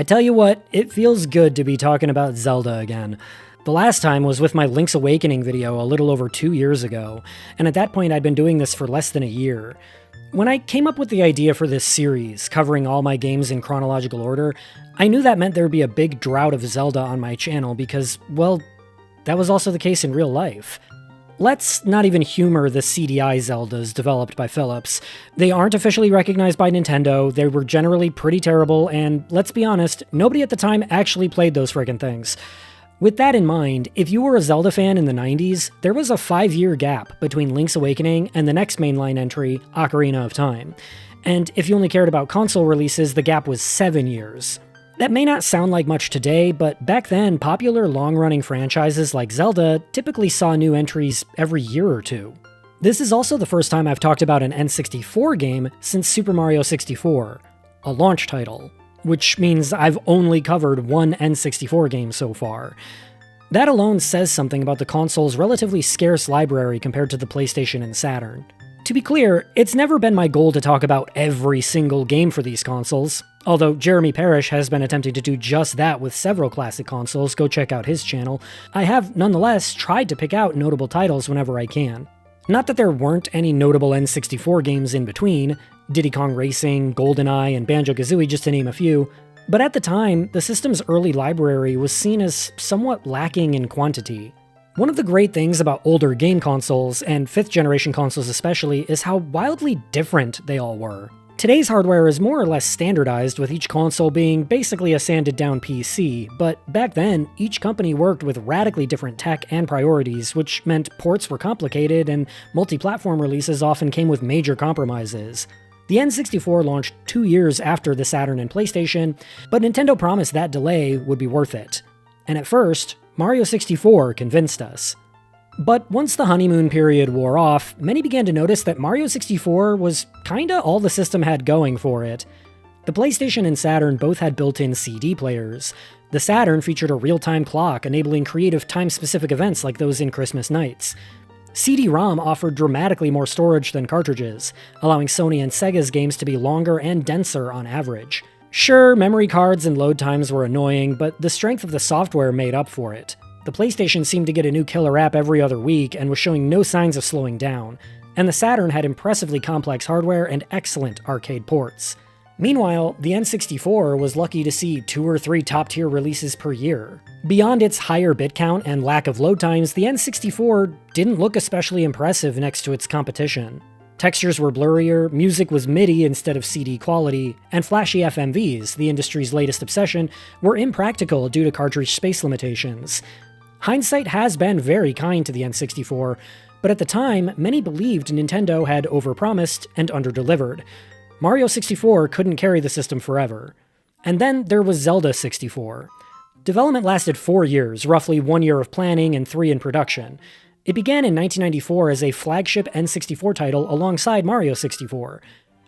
I tell you what, it feels good to be talking about Zelda again. The last time was with my Link's Awakening video a little over 2 years ago, and at that point I'd been doing this for less than a year. When I came up with the idea for this series, covering all my games in chronological order, I knew that meant there would be a big drought of Zelda on my channel because, well, that was also the case in real life. Let's not even humor the CDI Zeldas developed by Philips. They aren't officially recognized by Nintendo, they were generally pretty terrible, and let's be honest, nobody at the time actually played those friggin' things. With that in mind, if you were a Zelda fan in the 90s, there was a 5-year gap between Link's Awakening and the next mainline entry, Ocarina of Time. And if you only cared about console releases, the gap was 7 years. That may not sound like much today, but back then, popular long-running franchises like Zelda typically saw new entries every year or two. This is also the first time I've talked about an N64 game since Super Mario 64, a launch title, which means I've only covered one N64 game so far. That alone says something about the console's relatively scarce library compared to the PlayStation and Saturn. To be clear, it's never been my goal to talk about every single game for these consoles, although Jeremy Parrish has been attempting to do just that with several classic consoles. Go check out his channel. I have, nonetheless, tried to pick out notable titles whenever I can. Not that there weren't any notable N64 games in between, Diddy Kong Racing, Goldeneye, and Banjo-Kazooie just to name a few, but at the time, the system's early library was seen as somewhat lacking in quantity. One of the great things about older game consoles, and 5th generation consoles especially, is how wildly different they all were. Today's hardware is more or less standardized, with each console being basically a sanded down PC, but back then, each company worked with radically different tech and priorities, which meant ports were complicated and multi-platform releases often came with major compromises. The N64 launched 2 years after the Saturn and PlayStation, but Nintendo promised that delay would be worth it. And at first, Mario 64 convinced us. But once the honeymoon period wore off, many began to notice that Mario 64 was kinda all the system had going for it. The PlayStation and Saturn both had built-in CD players. The Saturn featured a real-time clock, enabling creative time-specific events like those in Christmas Nights. CD-ROM offered dramatically more storage than cartridges, allowing Sony and Sega's games to be longer and denser on average. Sure, memory cards and load times were annoying, but the strength of the software made up for it. The PlayStation seemed to get a new killer app every other week and was showing no signs of slowing down, and the Saturn had impressively complex hardware and excellent arcade ports. Meanwhile, the N64 was lucky to see 2 or 3 top-tier releases per year. Beyond its higher bit count and lack of load times, the N64 didn't look especially impressive next to its competition. Textures were blurrier, music was MIDI instead of CD quality, and flashy FMVs, the industry's latest obsession, were impractical due to cartridge space limitations. Hindsight has been very kind to the N64, but at the time, many believed Nintendo had overpromised and underdelivered. Mario 64 couldn't carry the system forever. And then there was Zelda 64. Development lasted 4 years, roughly 1 year of planning and 3 in production. It began in 1994 as a flagship N64 title alongside Mario 64.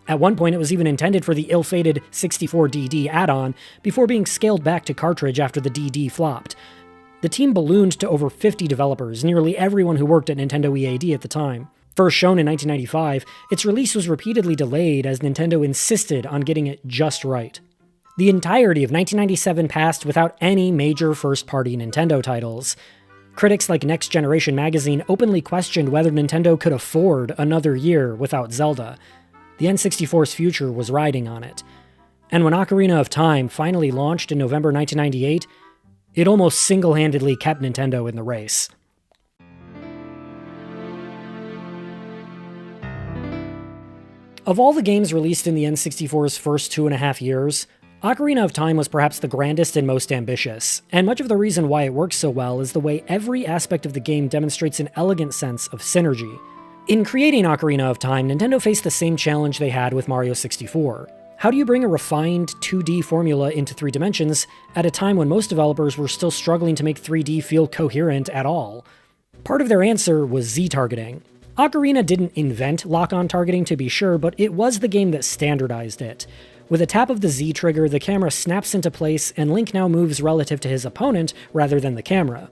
At one point, it was even intended for the ill-fated 64DD add-on, before being scaled back to cartridge after the DD flopped. The team ballooned to over 50 developers, nearly everyone who worked at Nintendo EAD at the time. First shown in 1995, its release was repeatedly delayed as Nintendo insisted on getting it just right. The entirety of 1997 passed without any major first-party Nintendo titles. Critics like Next Generation magazine openly questioned whether Nintendo could afford another year without Zelda. The N64's future was riding on it. And when Ocarina of Time finally launched in November 1998, it almost single-handedly kept Nintendo in the race. Of all the games released in the N64's first 2.5 years, Ocarina of Time was perhaps the grandest and most ambitious, and much of the reason why it works so well is the way every aspect of the game demonstrates an elegant sense of synergy. In creating Ocarina of Time, Nintendo faced the same challenge they had with Mario 64. How do you bring a refined 2D formula into 3 dimensions at a time when most developers were still struggling to make 3D feel coherent at all? Part of their answer was Z-targeting. Ocarina didn't invent lock-on targeting to be sure, but it was the game that standardized it. With a tap of the Z trigger, the camera snaps into place, and Link now moves relative to his opponent rather than the camera.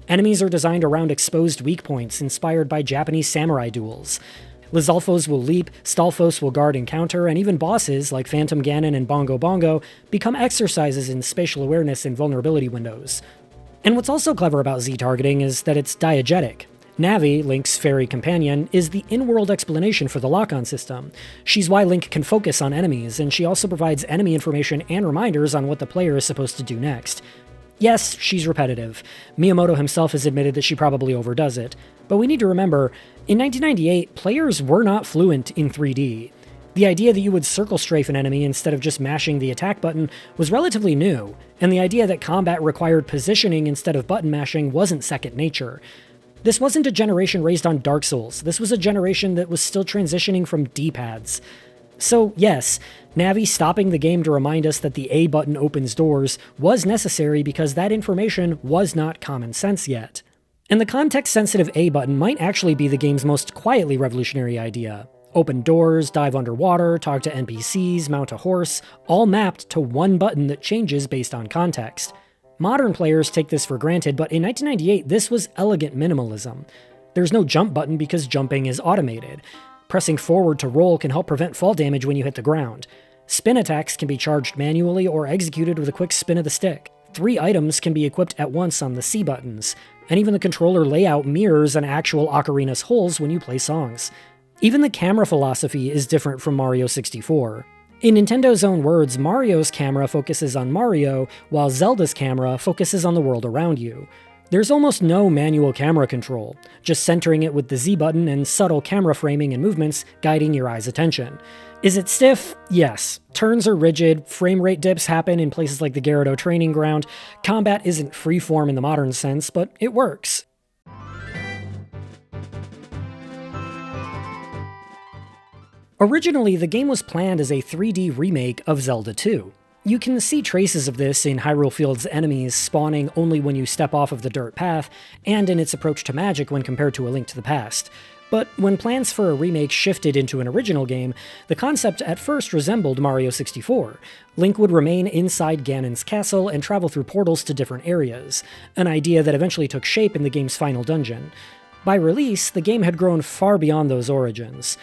Enemies are designed around exposed weak points inspired by Japanese samurai duels. Lizalfos will leap, Stalfos will guard and counter, and even bosses like Phantom Ganon and Bongo Bongo become exercises in spatial awareness and vulnerability windows. And what's also clever about Z-targeting is that it's diegetic. Navi, Link's fairy companion, is the in-world explanation for the lock-on system. She's why Link can focus on enemies, and she also provides enemy information and reminders on what the player is supposed to do next. Yes, she's repetitive. Miyamoto himself has admitted that she probably overdoes it. But we need to remember, in 1998, players were not fluent in 3D. The idea that you would circle strafe an enemy instead of just mashing the attack button was relatively new, and the idea that combat required positioning instead of button mashing wasn't second nature. This wasn't a generation raised on Dark Souls, this was a generation that was still transitioning from D-pads. So yes, Navi stopping the game to remind us that the A button opens doors was necessary because that information was not common sense yet. And the context-sensitive A button might actually be the game's most quietly revolutionary idea. Open doors, dive underwater, talk to NPCs, mount a horse, all mapped to one button that changes based on context. Modern players take this for granted, but in 1998, this was elegant minimalism. There's no jump button because jumping is automated. Pressing forward to roll can help prevent fall damage when you hit the ground. Spin attacks can be charged manually or executed with a quick spin of the stick. 3 items can be equipped at once on the C buttons, and even the controller layout mirrors an actual ocarina's holes when you play songs. Even the camera philosophy is different from Mario 64. In Nintendo's own words, Mario's camera focuses on Mario, while Zelda's camera focuses on the world around you. There's almost no manual camera control, just centering it with the Z button and subtle camera framing and movements guiding your eye's attention. Is it stiff? Yes. Turns are rigid, frame rate dips happen in places like the Gyarados training ground. Combat isn't freeform in the modern sense, but it works. Originally, the game was planned as a 3D remake of Zelda 2. You can see traces of this in Hyrule Field's enemies spawning only when you step off of the dirt path, and in its approach to magic when compared to A Link to the Past. But when plans for a remake shifted into an original game, the concept at first resembled Mario 64. Link would remain inside Ganon's castle and travel through portals to different areas, an idea that eventually took shape in the game's final dungeon. By release, the game had grown far beyond those origins.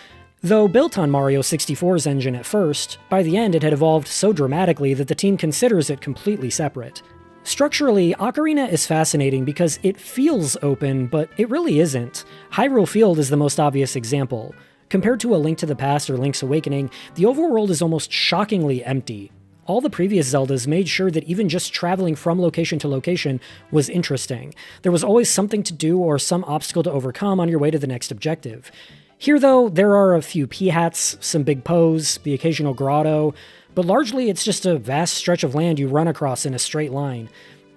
Though built on Mario 64's engine at first, by the end it had evolved so dramatically that the team considers it completely separate. Structurally, Ocarina is fascinating because it feels open, but it really isn't. Hyrule Field is the most obvious example. Compared to A Link to the Past or Link's Awakening, the overworld is almost shockingly empty. All the previous Zeldas made sure that even just traveling from location to location was interesting. There was always something to do or some obstacle to overcome on your way to the next objective. Here, though, there are a few P-hats, some big Poes, the occasional grotto, but largely it's just a vast stretch of land you run across in a straight line.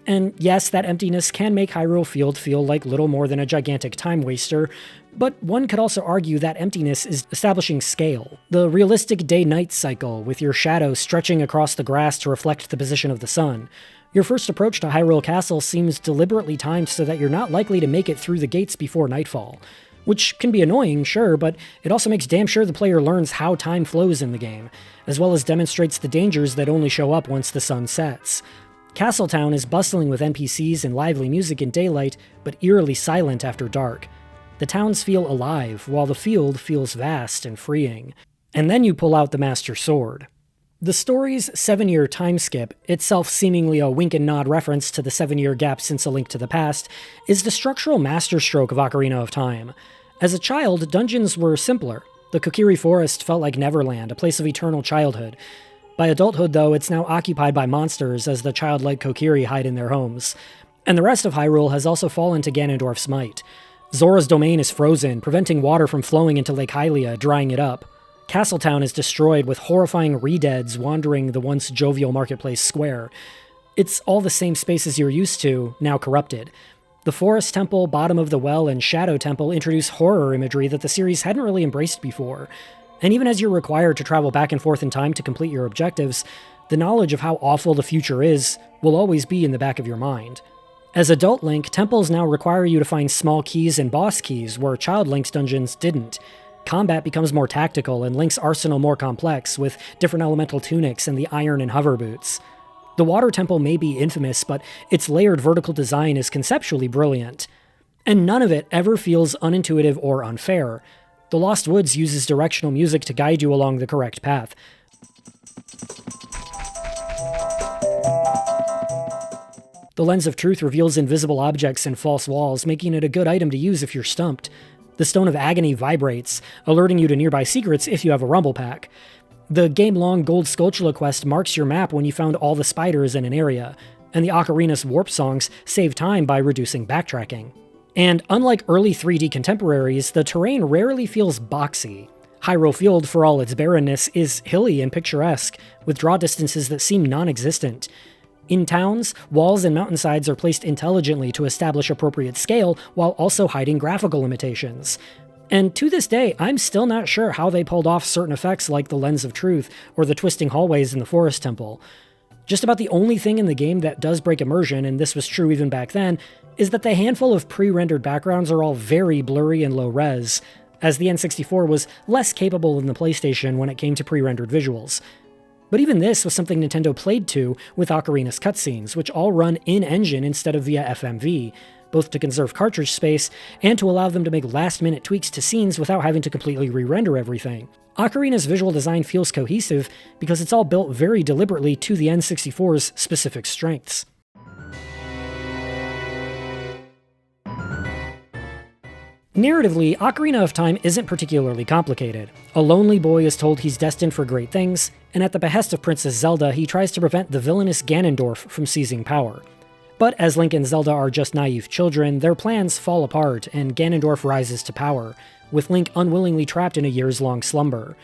And yes, that emptiness can make Hyrule Field feel like little more than a gigantic time waster, but one could also argue that emptiness is establishing scale. The realistic day-night cycle, with your shadow stretching across the grass to reflect the position of the sun. Your first approach to Hyrule Castle seems deliberately timed so that you're not likely to make it through the gates before nightfall. Which can be annoying, sure, but it also makes damn sure the player learns how time flows in the game, as well as demonstrates the dangers that only show up once the sun sets. Castletown is bustling with NPCs and lively music in daylight, but eerily silent after dark. The towns feel alive, while the field feels vast and freeing. And then you pull out the Master Sword. The story's 7-year time skip, itself seemingly a wink and nod reference to the 7-year gap since A Link to the Past, is the structural masterstroke of Ocarina of Time. As a child, dungeons were simpler. The Kokiri Forest felt like Neverland, a place of eternal childhood. By adulthood, though, it's now occupied by monsters as the childlike Kokiri hide in their homes. And the rest of Hyrule has also fallen to Ganondorf's might. Zora's domain is frozen, preventing water from flowing into Lake Hylia, drying it up. Castletown is destroyed with horrifying re-deads wandering the once jovial marketplace square. It's all the same spaces you're used to, now corrupted. The Forest Temple, Bottom of the Well, and Shadow Temple introduce horror imagery that the series hadn't really embraced before. And even as you're required to travel back and forth in time to complete your objectives, the knowledge of how awful the future is will always be in the back of your mind. As adult Link, temples now require you to find small keys and boss keys, where Child Link's dungeons didn't. Combat becomes more tactical, and Link's arsenal more complex, with different elemental tunics and the iron and hover boots. The Water Temple may be infamous, but its layered vertical design is conceptually brilliant. And none of it ever feels unintuitive or unfair. The Lost Woods uses directional music to guide you along the correct path. The Lens of Truth reveals invisible objects and false walls, making it a good item to use if you're stumped. The Stone of Agony vibrates, alerting you to nearby secrets if you have a rumble pack. The game-long Gold Skulltula quest marks your map when you found all the spiders in an area, and the Ocarina's warp songs save time by reducing backtracking. And unlike early 3D contemporaries, the terrain rarely feels boxy. Hyrule Field, for all its barrenness, is hilly and picturesque, with draw distances that seem non-existent. In towns, walls and mountainsides are placed intelligently to establish appropriate scale while also hiding graphical limitations. And to this day, I'm still not sure how they pulled off certain effects like the Lens of Truth or the twisting hallways in the Forest Temple. Just about the only thing in the game that does break immersion, and this was true even back then, is that the handful of pre-rendered backgrounds are all very blurry and low-res, as the N64 was less capable than the PlayStation when it came to pre-rendered visuals. But even this was something Nintendo played to with Ocarina's cutscenes, which all run in-engine instead of via FMV, both to conserve cartridge space and to allow them to make last-minute tweaks to scenes without having to completely re-render everything. Ocarina's visual design feels cohesive because it's all built very deliberately to the N64's specific strengths. Narratively, Ocarina of Time isn't particularly complicated. A lonely boy is told he's destined for great things, and at the behest of Princess Zelda, he tries to prevent the villainous Ganondorf from seizing power. But as Link and Zelda are just naive children, their plans fall apart, and Ganondorf rises to power, with Link unwillingly trapped in a years-long slumber.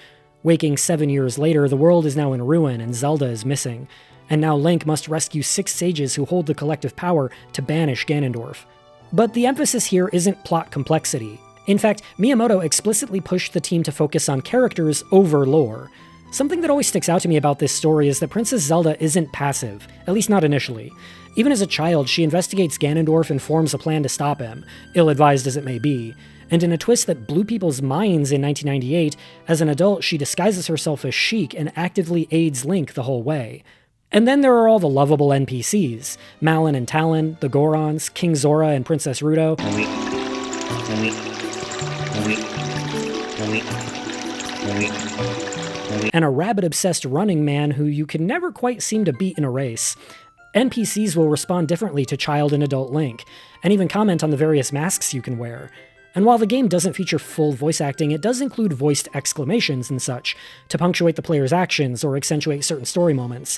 Waking 7 years later, the world is now in ruin, and Zelda is missing. And now Link must rescue 6 sages who hold the collective power to banish Ganondorf. But the emphasis here isn't plot complexity. In fact, Miyamoto explicitly pushed the team to focus on characters over lore. Something that always sticks out to me about this story is that Princess Zelda isn't passive, at least not initially. Even as a child, she investigates Ganondorf and forms a plan to stop him, ill-advised as it may be. And in a twist that blew people's minds in 1998, as an adult she disguises herself as Sheik and actively aids Link the whole way. And then there are all the lovable NPCs, Malon and Talon, the Gorons, King Zora and Princess Ruto, and a rabbit-obsessed running man who you can never quite seem to beat in a race. NPCs will respond differently to child and adult Link, and even comment on the various masks you can wear. And while the game doesn't feature full voice acting, it does include voiced exclamations and such, to punctuate the player's actions or accentuate certain story moments.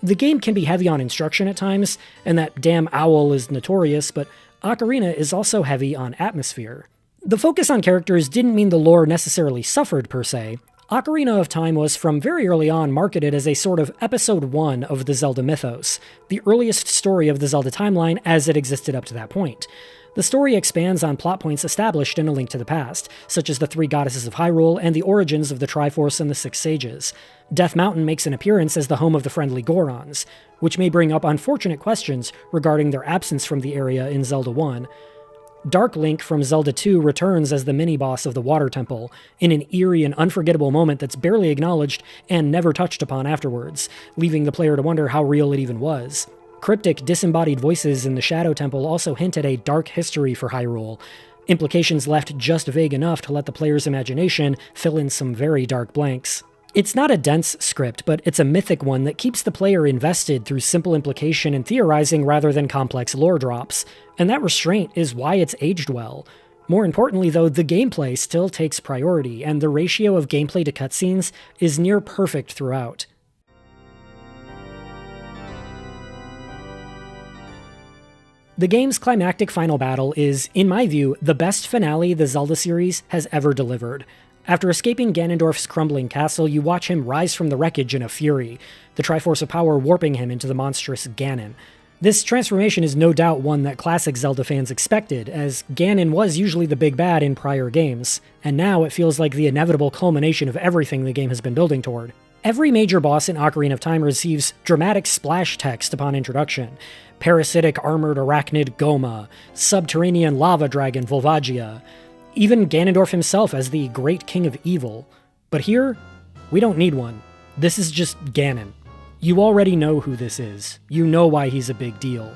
The game can be heavy on instruction at times, and that damn owl is notorious, but Ocarina is also heavy on atmosphere. The focus on characters didn't mean the lore necessarily suffered per se. Ocarina of Time was from very early on marketed as a sort of episode 1 of the Zelda mythos, the earliest story of the Zelda timeline as it existed up to that point. The story expands on plot points established in A Link to the Past, such as the 3 goddesses of Hyrule and the origins of the Triforce and the 6 sages. Death Mountain makes an appearance as the home of the friendly Gorons, which may bring up unfortunate questions regarding their absence from the area in Zelda 1. Dark Link from Zelda 2 returns as the mini-boss of the Water Temple, in an eerie and unforgettable moment that's barely acknowledged and never touched upon afterwards, leaving the player to wonder how real it even was. Cryptic, disembodied voices in the Shadow Temple also hint at a dark history for Hyrule, implications left just vague enough to let the player's imagination fill in some very dark blanks. It's not a dense script, but it's a mythic one that keeps the player invested through simple implication and theorizing rather than complex lore drops, and that restraint is why it's aged well. More importantly though, the gameplay still takes priority, and the ratio of gameplay to cutscenes is near perfect throughout. The game's climactic final battle is, in my view, the best finale the Zelda series has ever delivered. After escaping Ganondorf's crumbling castle, you watch him rise from the wreckage in a fury, the Triforce of Power warping him into the monstrous Ganon. This transformation is no doubt one that classic Zelda fans expected, as Ganon was usually the big bad in prior games, and now it feels like the inevitable culmination of everything the game has been building toward. Every major boss in Ocarina of Time receives dramatic splash text upon introduction. Parasitic armored arachnid Goma, subterranean lava dragon Volvagia, even Ganondorf himself as the Great King of Evil. But here, we don't need one. This is just Ganon. You already know who this is. You know why he's a big deal.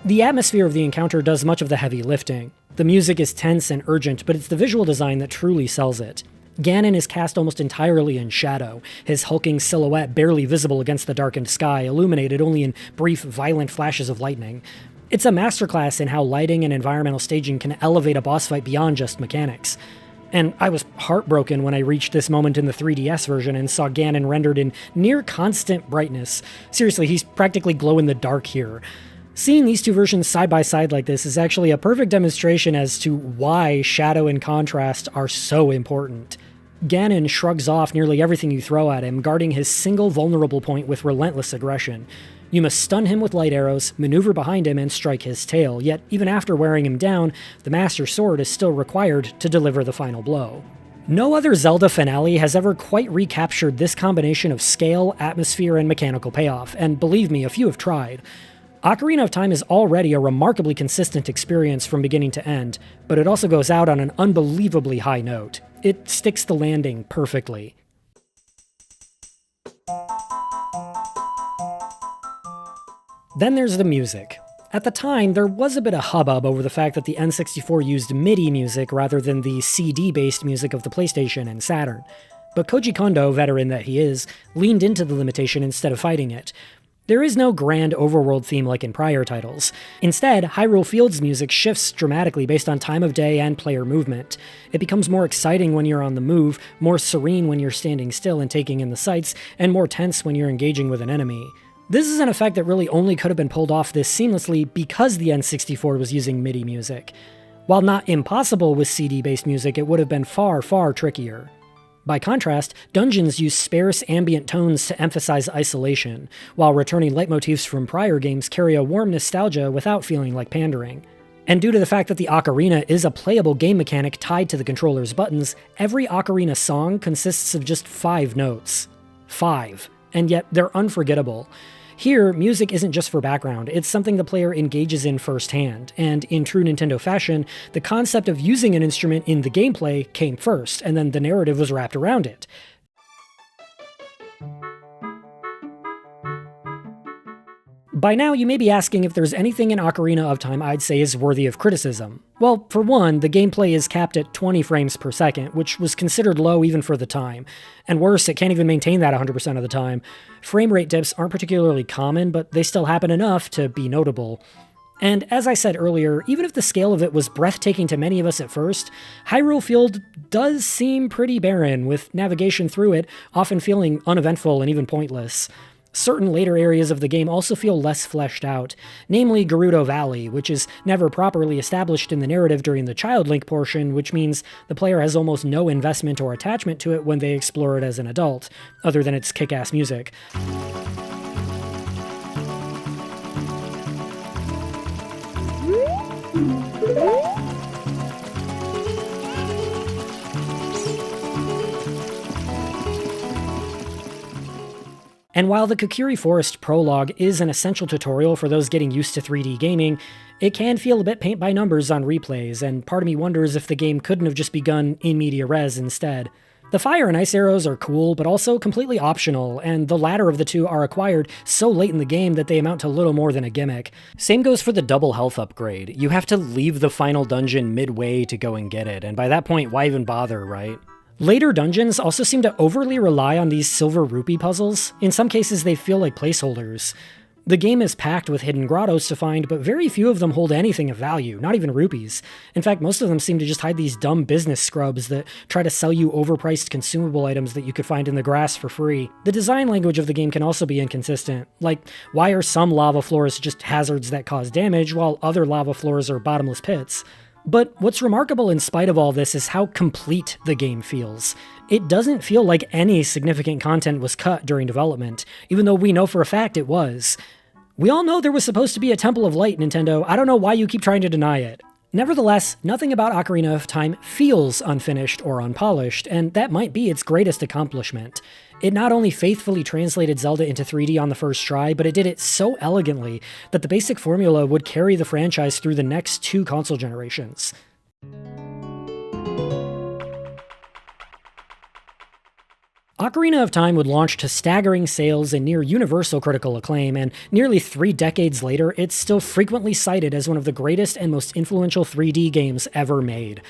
The atmosphere of the encounter does much of the heavy lifting. The music is tense and urgent, but it's the visual design that truly sells it. Ganon is cast almost entirely in shadow, his hulking silhouette barely visible against the darkened sky, illuminated only in brief, violent flashes of lightning. It's a masterclass in how lighting and environmental staging can elevate a boss fight beyond just mechanics. And I was heartbroken when I reached this moment in the 3DS version and saw Ganon rendered in near constant brightness. Seriously, he's practically glow in the dark here. Seeing these two versions side by side like this is actually a perfect demonstration as to why shadow and contrast are so important. Ganon shrugs off nearly everything you throw at him, guarding his single vulnerable point with relentless aggression. You must stun him with light arrows, maneuver behind him, and strike his tail, yet even after wearing him down, the Master Sword is still required to deliver the final blow. No other Zelda finale has ever quite recaptured this combination of scale, atmosphere, and mechanical payoff, and believe me, a few have tried. Ocarina of Time is already a remarkably consistent experience from beginning to end, but it also goes out on an unbelievably high note. It sticks the landing perfectly. Then there's the music. At the time, there was a bit of hubbub over the fact that the N64 used MIDI music rather than the CD-based music of the PlayStation and Saturn. But Koji Kondo, veteran that he is, leaned into the limitation instead of fighting it. There is no grand overworld theme like in prior titles. Instead, Hyrule Field's music shifts dramatically based on time of day and player movement. It becomes more exciting when you're on the move, more serene when you're standing still and taking in the sights, and more tense when you're engaging with an enemy. This is an effect that really only could have been pulled off this seamlessly because the N64 was using MIDI music. While not impossible with CD-based music, it would have been far, far trickier. By contrast, dungeons use sparse ambient tones to emphasize isolation, while returning leitmotifs from prior games carry a warm nostalgia without feeling like pandering. And due to the fact that the ocarina is a playable game mechanic tied to the controller's buttons, every ocarina song consists of just 5 notes. 5. And yet they're unforgettable. Here, music isn't just for background, it's something the player engages in firsthand, and in true Nintendo fashion, the concept of using an instrument in the gameplay came first, and then the narrative was wrapped around it. By now, you may be asking if there's anything in Ocarina of Time I'd say is worthy of criticism. Well, for one, the gameplay is capped at 20 frames per second, which was considered low even for the time. And worse, it can't even maintain that 100% of the time. Frame rate dips aren't particularly common, but they still happen enough to be notable. And as I said earlier, even if the scale of it was breathtaking to many of us at first, Hyrule Field does seem pretty barren, with navigation through it often feeling uneventful and even pointless. Certain later areas of the game also feel less fleshed out, namely Gerudo Valley, which is never properly established in the narrative during the Child Link portion, which means the player has almost no investment or attachment to it when they explore it as an adult, other than its kick-ass music. And while the Kokiri Forest prologue is an essential tutorial for those getting used to 3D gaming, it can feel a bit paint by numbers on replays, and part of me wonders if the game couldn't have just begun in media res instead. The fire and ice arrows are cool, but also completely optional, and the latter of the two are acquired so late in the game that they amount to little more than a gimmick. Same goes for the double health upgrade. You have to leave the final dungeon midway to go and get it, and by that point, why even bother, right? Later dungeons also seem to overly rely on these silver rupee puzzles. In some cases, they feel like placeholders. The game is packed with hidden grottos to find, but very few of them hold anything of value, not even rupees. In fact, most of them seem to just hide these dumb business scrubs that try to sell you overpriced consumable items that you could find in the grass for free. The design language of the game can also be inconsistent. Like, why are some lava floors just hazards that cause damage, while other lava floors are bottomless pits? But what's remarkable in spite of all this is how complete the game feels. It doesn't feel like any significant content was cut during development, even though we know for a fact it was. We all know there was supposed to be a Temple of Light, Nintendo. I don't know why you keep trying to deny it. Nevertheless, nothing about Ocarina of Time feels unfinished or unpolished, and that might be its greatest accomplishment. It not only faithfully translated Zelda into 3D on the first try, but it did it so elegantly that the basic formula would carry the franchise through the next 2 console generations. Ocarina of Time would launch to staggering sales and near universal critical acclaim, and nearly 3 decades later, it's still frequently cited as one of the greatest and most influential 3D games ever made.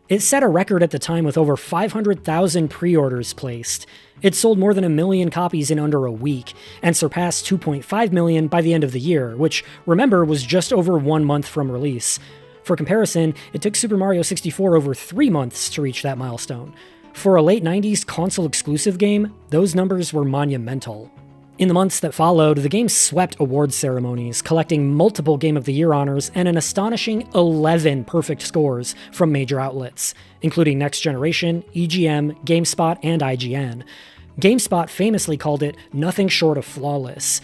It set a record at the time with over 500,000 pre-orders placed. It sold more than 1 million copies in under a week, and surpassed 2.5 million by the end of the year, which, remember, was just over 1 month from release. For comparison, it took Super Mario 64 over 3 months to reach that milestone. For a late 90s console-exclusive game, those numbers were monumental. In the months that followed, the game swept awards ceremonies, collecting multiple Game of the Year honors and an astonishing 11 perfect scores from major outlets, including Next Generation, EGM, GameSpot, and IGN. GameSpot famously called it nothing short of flawless.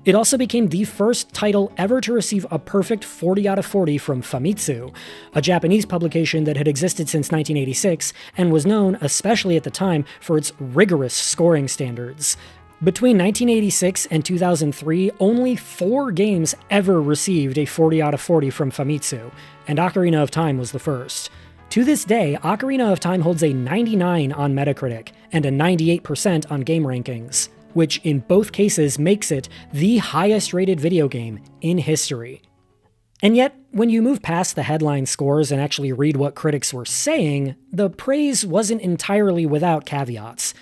It also became the first title ever to receive a perfect 40 out of 40 from Famitsu, a Japanese publication that had existed since 1986 and was known, especially at the time, for its rigorous scoring standards. Between 1986 and 2003, only 4 games ever received a 40 out of 40 from Famitsu, and Ocarina of Time was the first. To this day, Ocarina of Time holds a 99 on Metacritic and a 98% on GameRankings, which in both cases makes it the highest rated video game in history. And yet, when you move past the headline scores and actually read what critics were saying, the praise wasn't entirely without caveats.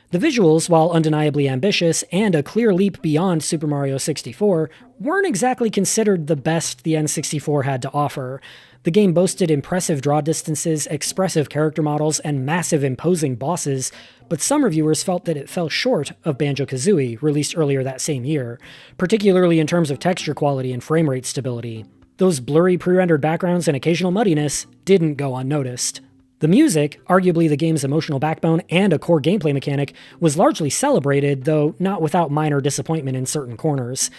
The visuals, while undeniably ambitious and a clear leap beyond Super Mario 64, weren't exactly considered the best the N64 had to offer. The game boasted impressive draw distances, expressive character models, and massive imposing bosses, but some reviewers felt that it fell short of Banjo-Kazooie, released earlier that same year, particularly in terms of texture quality and frame rate stability. Those blurry pre-rendered backgrounds and occasional muddiness didn't go unnoticed. The music, arguably the game's emotional backbone and a core gameplay mechanic, was largely celebrated, though not without minor disappointment in certain corners.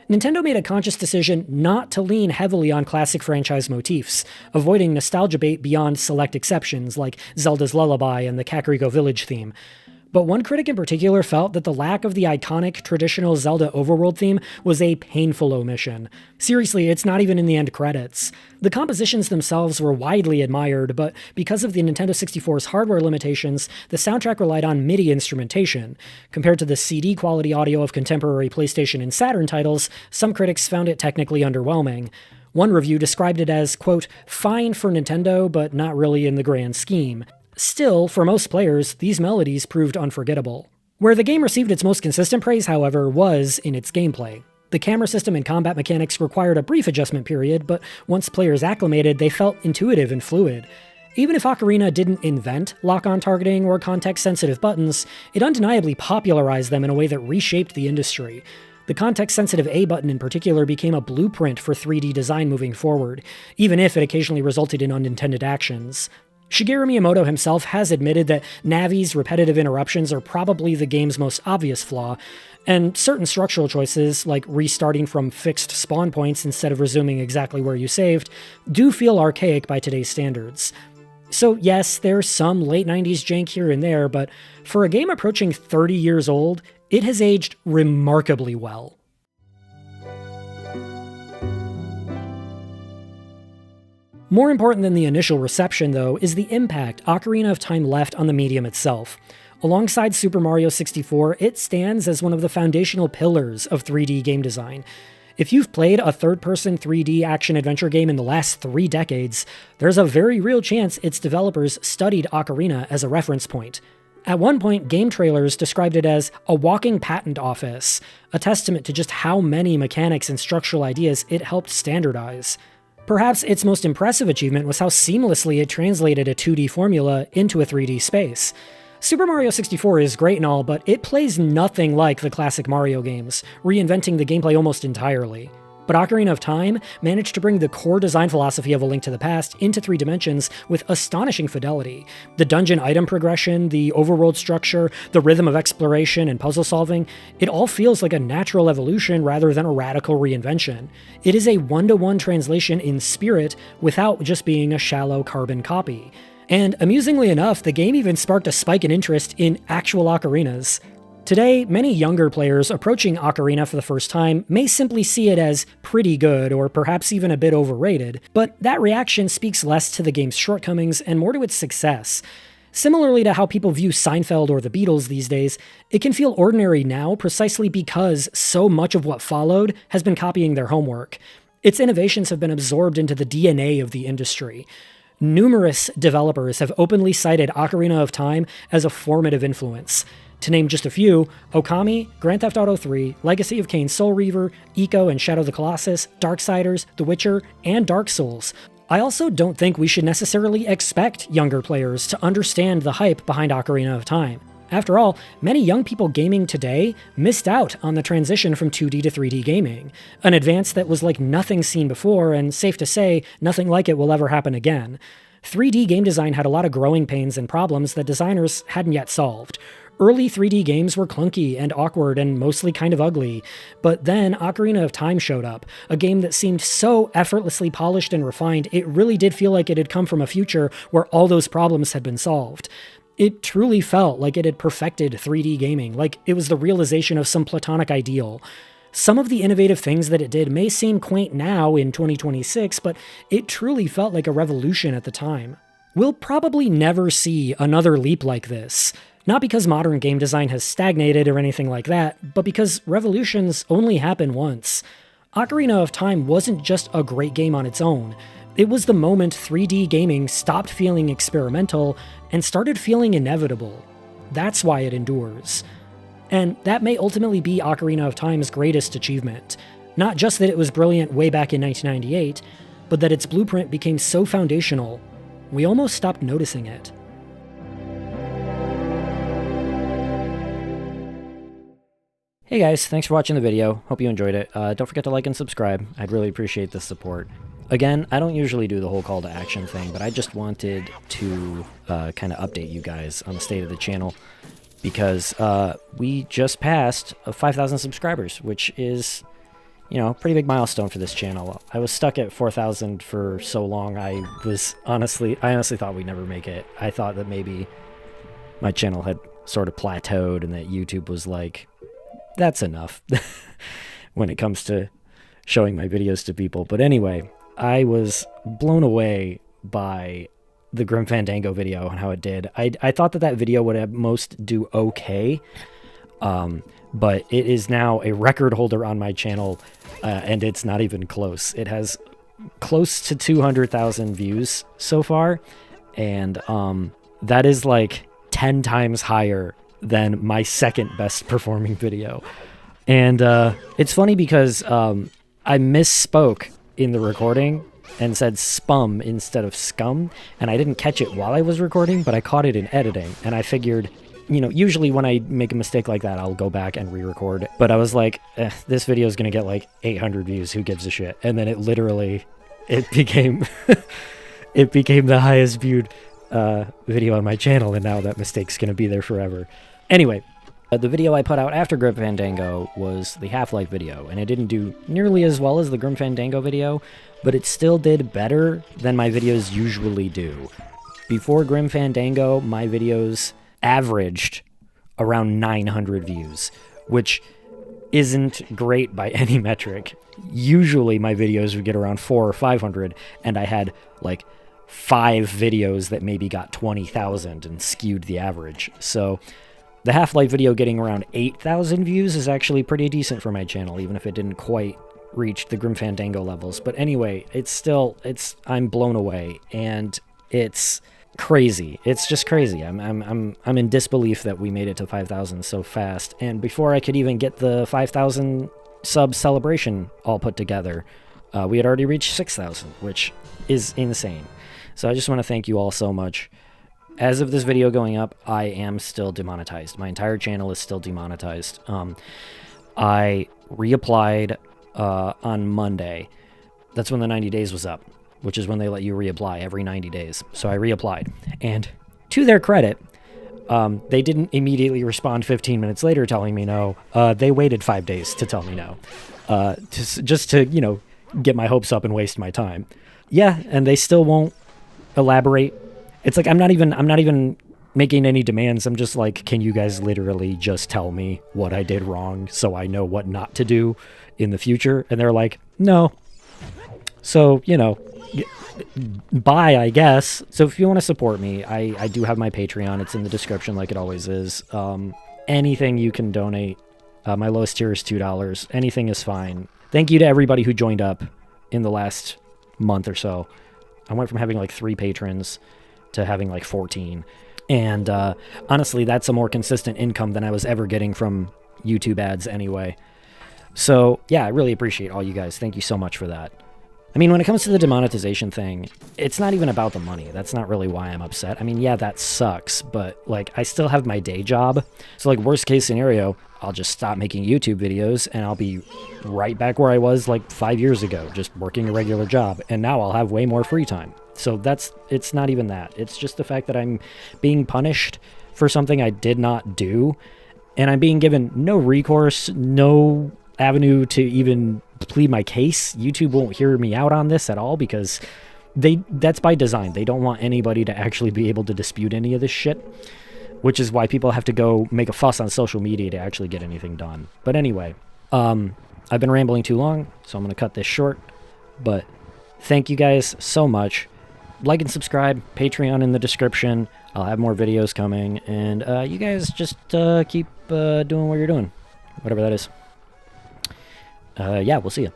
Nintendo made a conscious decision not to lean heavily on classic franchise motifs, avoiding nostalgia bait beyond select exceptions like Zelda's Lullaby and the Kakariko Village theme. But one critic in particular felt that the lack of the iconic traditional Zelda overworld theme was a painful omission. Seriously, it's not even in the end credits. The compositions themselves were widely admired, but because of the Nintendo 64's hardware limitations, the soundtrack relied on MIDI instrumentation. Compared to the CD quality audio of contemporary PlayStation and Saturn titles, some critics found it technically underwhelming. One review described it as, quote, fine for Nintendo, but not really in the grand scheme. Still, for most players, these melodies proved unforgettable. Where the game received its most consistent praise, however, was in its gameplay. The camera system and combat mechanics required a brief adjustment period, but once players acclimated, they felt intuitive and fluid. Even if Ocarina didn't invent lock-on targeting or context-sensitive buttons, it undeniably popularized them in a way that reshaped the industry. The context-sensitive A button in particular became a blueprint for 3D design moving forward, even if it occasionally resulted in unintended actions. Shigeru Miyamoto himself has admitted that Navi's repetitive interruptions are probably the game's most obvious flaw, and certain structural choices, like restarting from fixed spawn points instead of resuming exactly where you saved, do feel archaic by today's standards. So yes, there's some late 90s jank here and there, but for a game approaching 30 years old, it has aged remarkably well. More important than the initial reception, though, is the impact Ocarina of Time left on the medium itself. Alongside Super Mario 64, it stands as one of the foundational pillars of 3D game design. If you've played a third-person 3D action-adventure game in the last 3 decades, there's a very real chance its developers studied Ocarina as a reference point. At one point, game trailers described it as a walking patent office, a testament to just how many mechanics and structural ideas it helped standardize. Perhaps its most impressive achievement was how seamlessly it translated a 2D formula into a 3D space. Super Mario 64 is great and all, but it plays nothing like the classic Mario games, reinventing the gameplay almost entirely. But Ocarina of Time managed to bring the core design philosophy of A Link to the Past into 3 dimensions with astonishing fidelity. The dungeon item progression, the overworld structure, the rhythm of exploration and puzzle solving, it all feels like a natural evolution rather than a radical reinvention. It is a one-to-one translation in spirit without just being a shallow carbon copy. And amusingly enough, the game even sparked a spike in interest in actual ocarinas. Today, many younger players approaching Ocarina for the first time may simply see it as pretty good or perhaps even a bit overrated, but that reaction speaks less to the game's shortcomings and more to its success. Similarly to how people view Seinfeld or the Beatles these days, it can feel ordinary now precisely because so much of what followed has been copying their homework. Its innovations have been absorbed into the DNA of the industry. Numerous developers have openly cited Ocarina of Time as a formative influence. To name just a few, Okami, Grand Theft Auto 3, Legacy of Kain Soul Reaver, Ico and Shadow of the Colossus, Darksiders, The Witcher, and Dark Souls. I also don't think we should necessarily expect younger players to understand the hype behind Ocarina of Time. After all, many young people gaming today missed out on the transition from 2D to 3D gaming, an advance that was like nothing seen before, and safe to say, nothing like it will ever happen again. 3D game design had a lot of growing pains and problems that designers hadn't yet solved. Early 3D games were clunky and awkward and mostly kind of ugly, but then Ocarina of Time showed up, a game that seemed so effortlessly polished and refined, it really did feel like it had come from a future where all those problems had been solved. It truly felt like it had perfected 3D gaming, like it was the realization of some platonic ideal. Some of the innovative things that it did may seem quaint now in 2026, but it truly felt like a revolution at the time. We'll probably never see another leap like this. Not because modern game design has stagnated or anything like that, but because revolutions only happen once. Ocarina of Time wasn't just a great game on its own. It was the moment 3D gaming stopped feeling experimental and started feeling inevitable. That's why it endures. And that may ultimately be Ocarina of Time's greatest achievement. Not just that it was brilliant way back in 1998, but that its blueprint became so foundational, we almost stopped noticing it. Hey guys, thanks for watching the video. Hope you enjoyed it. Don't forget to like and subscribe. I'd really appreciate the support. Again, I don't usually do the whole call to action thing, but I just wanted to kind of update you guys on the state of the channel because we just passed 5,000 subscribers, which is, you know, a pretty big milestone for this channel. I was stuck at 4,000 for so long. I honestly thought we'd never make it. I thought that maybe my channel had sort of plateaued and that YouTube was like, that's enough when it comes to showing my videos to people. But anyway, I was blown away by the Grim Fandango video and how it did. I thought that video would at most do okay, but it is now a record holder on my channel, and it's not even close. It has close to 200,000 views so far, and that is like 10 times higher than my second best performing video. And it's funny because I misspoke in the recording and said spum instead of scum, and I didn't catch it while I was recording, but I caught it in editing, and I figured, you know, usually when I make a mistake like that, I'll go back and re-record, but I was like, this video is gonna get like 800 views, who gives a shit? And then it became it became the highest viewed video on my channel, and now that mistake's gonna be there forever. Anyway, the video I put out after Grim Fandango was the Half-Life video, and it didn't do nearly as well as the Grim Fandango video, but it still did better than my videos usually do. Before Grim Fandango, my videos averaged around 900 views, which isn't great by any metric. Usually my videos would get around 400 or 500, and I had like 5 videos that maybe got 20,000 and skewed the average. So the Half-Life video getting around 8,000 views is actually pretty decent for my channel, even if it didn't quite reach the Grim Fandango levels. But anyway, I'm blown away, and it's crazy. It's just crazy. I'm in disbelief that we made it to 5,000 so fast. And before I could even get the 5,000 sub celebration all put together, we had already reached 6,000, which is insane. So I just want to thank you all so much. As of this video going up, I am still demonetized. My entire channel is still demonetized. I reapplied on Monday. That's when the 90 days was up, which is when they let you reapply every 90 days. So I reapplied. And to their credit, they didn't immediately respond 15 minutes later telling me no. They waited 5 days to tell me no. Just to, you know, get my hopes up and waste my time. Yeah, and they still won't elaborate. It's like I'm not even making any demands. I'm just like, can you guys literally just tell me what I did wrong so I know what not to do in the future? And they're like, no. So, you know, buy, I guess. So if you want to support me, I do have my Patreon. It's in the description like it always is. Anything you can donate. My lowest tier is $2. Anything is fine. Thank you to everybody who joined up in the last month or so. I went from having like 3 patrons to having like 14. And honestly, that's a more consistent income than I was ever getting from YouTube ads anyway. So yeah, I really appreciate all you guys. Thank you so much for that. I mean, when it comes to the demonetization thing, it's not even about the money. That's not really why I'm upset. I mean, yeah, that sucks, but like, I still have my day job. So like, worst case scenario, I'll just stop making YouTube videos and I'll be right back where I was like 5 years ago, just working a regular job. And now I'll have way more free time. So it's not even that. It's just the fact that I'm being punished for something I did not do. And I'm being given no recourse, no avenue to even plead my case. YouTube won't hear me out on this at all because that's by design. They don't want anybody to actually be able to dispute any of this shit, which is why people have to go make a fuss on social media to actually get anything done. But anyway, I've been rambling too long, so I'm going to cut this short. But thank you guys so much. Like and subscribe, Patreon in the description. I'll have more videos coming, and you guys just keep doing what you're doing, whatever that is. Yeah, we'll see you.